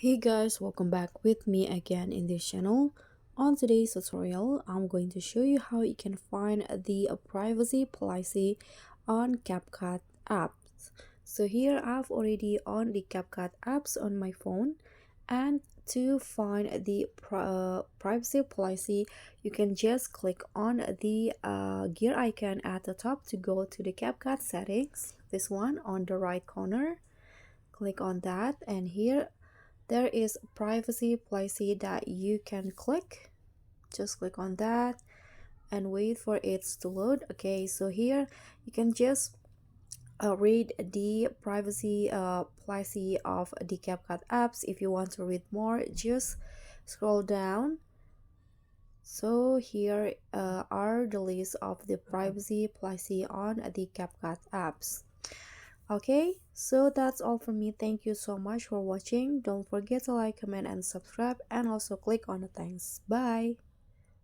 Hey guys, welcome back with me again in this channel. On today's tutorial, I'm going to show you how you can find the privacy policy on CapCut apps. So here I've already on the CapCut apps on my phone, and to find the privacy policy, you can just click on the gear icon at the top to go to the CapCut settings. This one on the right corner, click on that, and here there is privacy policy that you can click. Just click on that and wait for it to load. Okay, so here you can just read the privacy policy of the CapCut apps. If you want to read more, just scroll down. So here are the list of the privacy policy on the CapCut apps. Okay, so that's all from me. Thank you so much for watching. Don't forget to like, comment, and subscribe, and also click on the thanks. Bye.